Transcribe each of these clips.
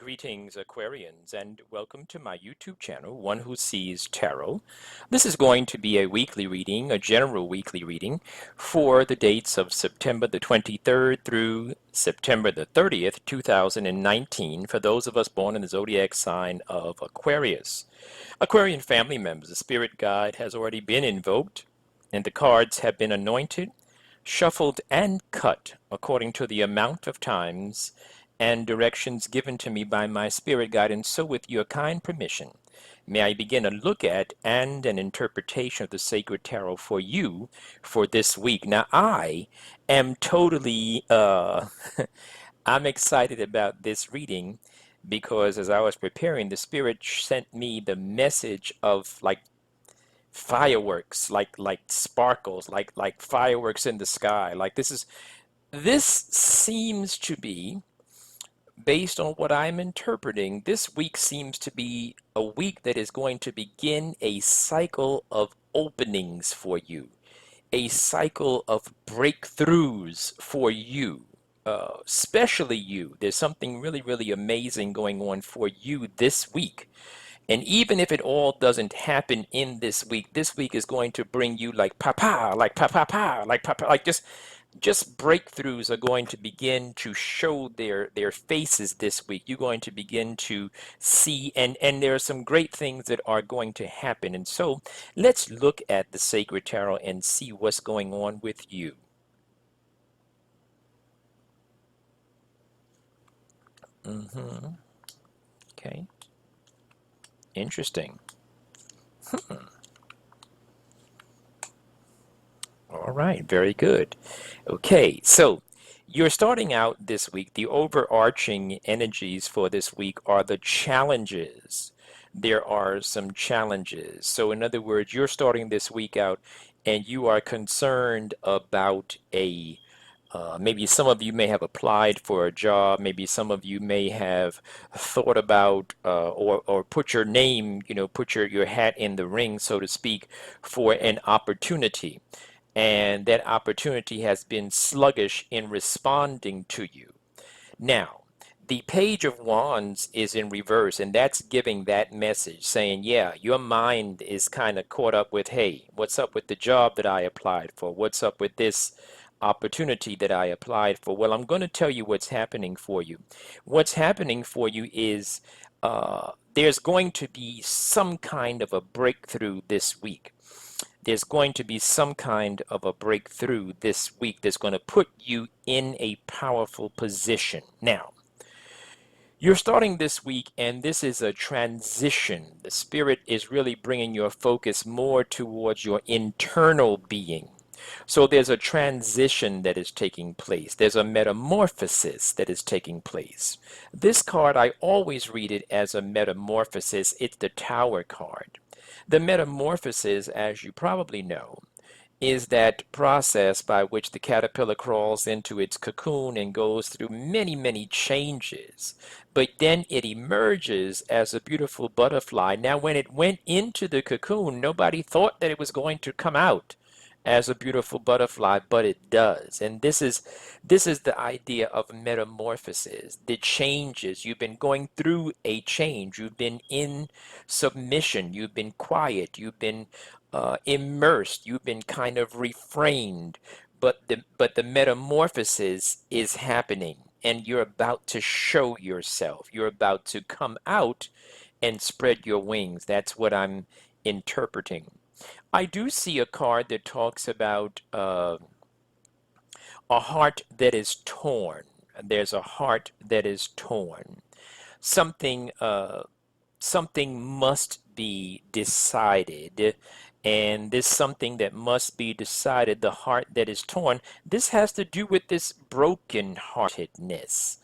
Greetings, Aquarians, and welcome to my YouTube channel, One Who Sees Tarot. This is going to be a weekly reading, a general weekly reading, for the dates of September the 23rd through September the 30th, 2019, for those of us born in the zodiac sign of Aquarius. Aquarian family members, the spirit guide has already been invoked, and the cards have been anointed, shuffled, and cut according to the amount of times and directions given to me by my spirit guide. And so, with your kind permission, may I begin a look at and an interpretation of the sacred tarot for you for this week. Now, I am totally, I'm excited about this reading because as I was preparing, the spirit sent me the message of like fireworks, like sparkles, like fireworks in the sky. Like this seems to be, based on what I'm interpreting, this week seems to be a week that is going to begin a cycle of openings for you, a cycle of breakthroughs for you, especially you. There's something really, really amazing going on for you this week. And even if it all doesn't happen in this week is going to bring you like papa, like papa, like papa, like just breakthroughs are going to begin to show their faces this week. You're going to begin to see, and there are some great things that are going to happen. And so let's look at the sacred tarot and see what's going on with you. Okay, interesting. All right, very good. Okay, so you're starting out this week. The overarching energies for this week are the challenges. There are some challenges. So, in other words, you're starting this week out and you are concerned about maybe some of you may have applied for a job. Maybe some of you may have thought about or put your name, put your hat in the ring, so to speak, for an opportunity, and that opportunity has been sluggish in responding to you. Now, the Page of Wands is in reverse, and that's giving that message saying, yeah, your mind is kind of caught up with, hey, what's up with the job that I applied for? What's up with this opportunity that I applied for? Well, I'm going to tell you what's happening for you. What's happening for you is there's going to be some kind of a breakthrough this week. There's going to be some kind of a breakthrough this week that's going to put you in a powerful position. Now, you're starting this week, and this is a transition. The Spirit is really bringing your focus more towards your internal being. So there's a transition that is taking place. There's a metamorphosis that is taking place. This card, I always read it as a metamorphosis. It's the Tower card. The metamorphosis, as you probably know, is that process by which the caterpillar crawls into its cocoon and goes through many, many changes. But then it emerges as a beautiful butterfly. Now, when it went into the cocoon, nobody thought that it was going to come out as a beautiful butterfly, but it does. And this is the idea of metamorphosis, the changes. You've been going through a change. You've been in submission. You've been quiet. You've been immersed. You've been kind of refrained. But the metamorphosis is happening, and you're about to show yourself. You're about to come out and spread your wings. That's what I'm interpreting. I do see a card that talks about a heart that is torn. There's a heart that is torn. Something, something must be decided, and this something that must be decided, the heart that is torn, this has to do with this brokenheartedness.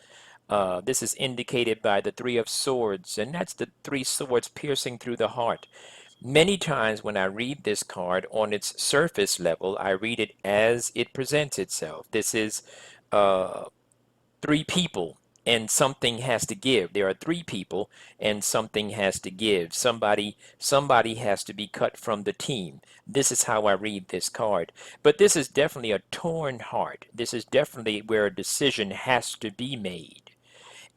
This is indicated by the Three of Swords, and that's the three swords piercing through the heart. Many times when I read this card on its surface level, I read it as it presents itself. This is three people and something has to give. There are three people and something has to give. Somebody has to be cut from the team. This is how I read this card. But this is definitely a torn heart. This is definitely where a decision has to be made.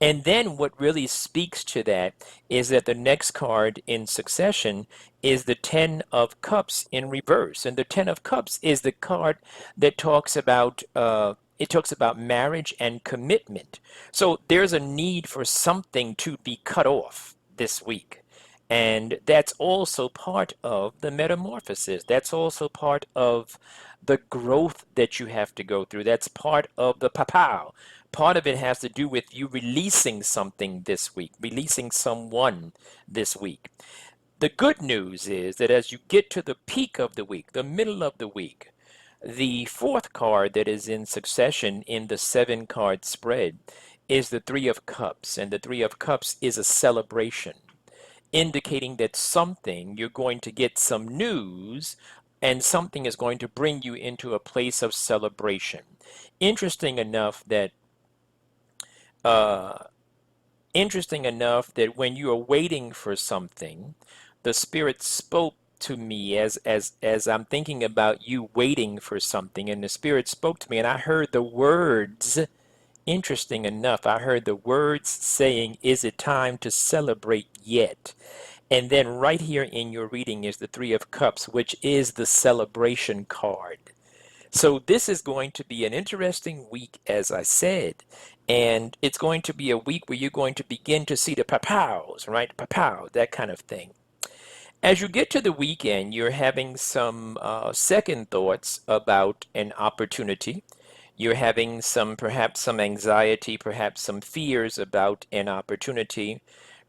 And then what really speaks to that is that the next card in succession is the Ten of Cups in reverse. And the Ten of Cups is the card that talks about it talks about marriage and commitment. So there's a need for something to be cut off this week. And that's also part of the metamorphosis. That's also part of the growth that you have to go through. That's part of the papau. Part of it has to do with you releasing something this week, releasing someone this week. The good news is that as you get to the peak of the week, the middle of the week, the fourth card that is in succession in the seven card spread is the Three of Cups. And the Three of Cups is a celebration, indicating that something, you're going to get some news and something is going to bring you into a place of celebration. Interesting enough that uh, interesting enough that when you are waiting for something, the Spirit spoke to me as I'm thinking about you waiting for something, and the Spirit spoke to me, and I heard the words. Interesting enough, I heard the words saying, "Is it time to celebrate yet?" And then right here in your reading is the Three of Cups, which is the celebration card. So this is going to be an interesting week, as I said, and it's going to be a week where you're going to begin to see the papows, right? Papow, that kind of thing. As you get to the weekend, you're having some second thoughts about an opportunity. You're having some, perhaps some anxiety, perhaps some fears about an opportunity.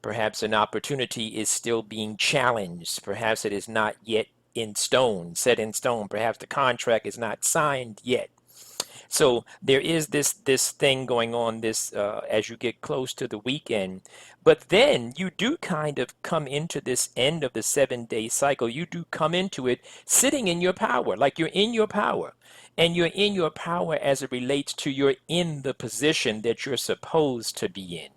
Perhaps an opportunity is still being challenged. Perhaps it is not yet in stone, set in stone. Perhaps the contract is not signed yet. So there is this thing going on this as you get close to the weekend. But then you do kind of come into this end of the 7 day cycle. You do come into it sitting in your power, like you're in your power. And you're in your power as it relates to you're in the position that you're supposed to be in.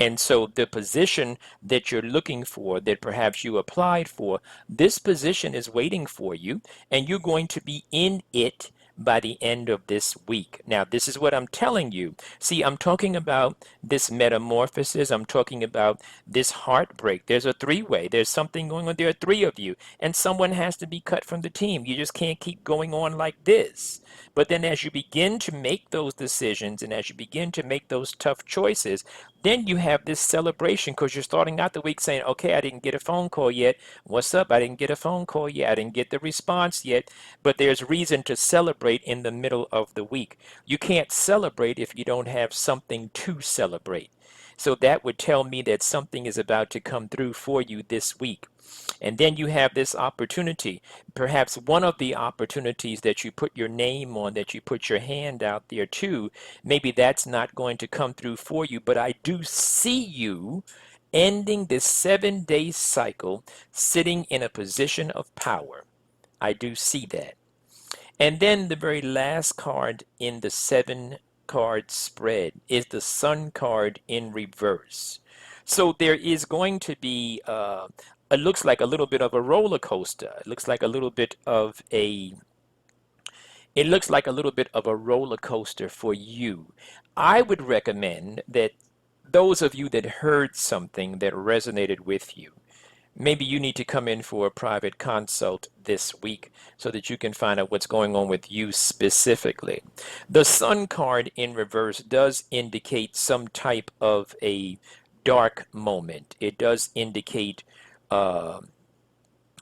And so the position that you're looking for, that perhaps you applied for, this position is waiting for you, and you're going to be in it by the end of this week. Now, this is what I'm telling you. See, I'm talking about this metamorphosis. I'm talking about this heartbreak. There's a three-way. There's something going on. There are three of you, and someone has to be cut from the team. You just can't keep going on like this. But then as you begin to make those decisions and as you begin to make those tough choices, then you have this celebration because you're starting out the week saying, okay, I didn't get a phone call yet. What's up? I didn't get a phone call yet. I didn't get the response yet. But there's reason to celebrate in the middle of the week. You can't celebrate if you don't have something to celebrate. So that would tell me that something is about to come through for you this week. And then you have this opportunity, perhaps one of the opportunities that you put your name on, that you put your hand out there to, maybe that's not going to come through for you, but I do see you ending this 7 day cycle sitting in a position of power. I do see that. And then the very last card in the seven card spread is the Sun card in reverse. So there is going to be, it looks like a little bit of a roller coaster. It looks like a little bit of a, it looks like a little bit of a roller coaster for you. I would recommend that those of you that heard something that resonated with you, maybe you need to come in for a private consult this week so that you can find out what's going on with you specifically. The Sun card in reverse does indicate some type of a dark moment. It does indicate uh,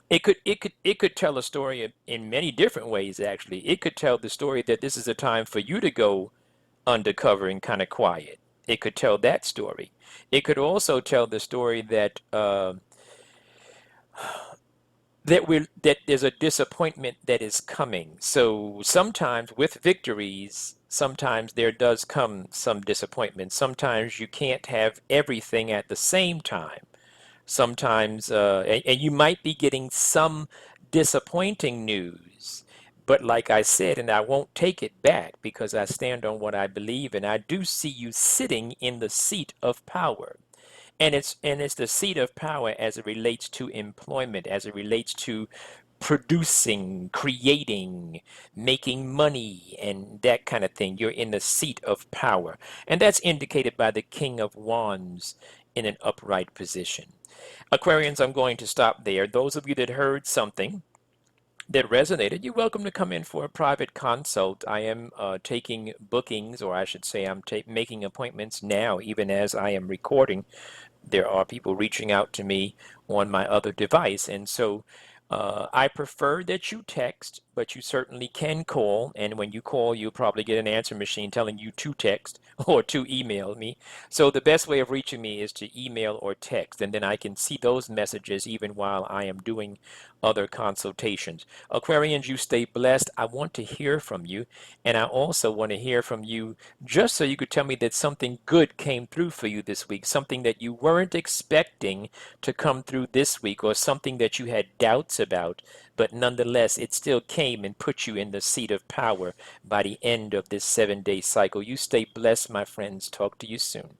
it could tell a story in many different ways actually. It could tell the story that this is a time for you to go undercover and kind of quiet. It could tell that story. It could also tell the story that that there's a disappointment that is coming. So sometimes with victories, sometimes there does come some disappointment. Sometimes you can't have everything at the same time. Sometimes, and you might be getting some disappointing news. But like I said, and I won't take it back because I stand on what I believe, and I do see you sitting in the seat of power. And it's the seat of power as it relates to employment, as it relates to producing, creating, making money, and that kind of thing. You're in the seat of power. And that's indicated by the King of Wands in an upright position. Aquarians, I'm going to stop there. Those of you that heard something that resonated, you're welcome to come in for a private consult. I am taking bookings, or I should say, I'm making appointments now, even as I am recording. There are people reaching out to me on my other device. And so I prefer that you text, but you certainly can call. And when you call, you'll probably get an answer machine telling you to text or to email me. So the best way of reaching me is to email or text, and then I can see those messages even while I am doing other consultations. Aquarians, you stay blessed. I want to hear from you, and I also want to hear from you just so you could tell me that something good came through for you this week, something that you weren't expecting to come through this week, or something that you had doubts about, but nonetheless, it still came and put you in the seat of power by the end of this 7-day cycle. You stay blessed, my friends. Talk to you soon.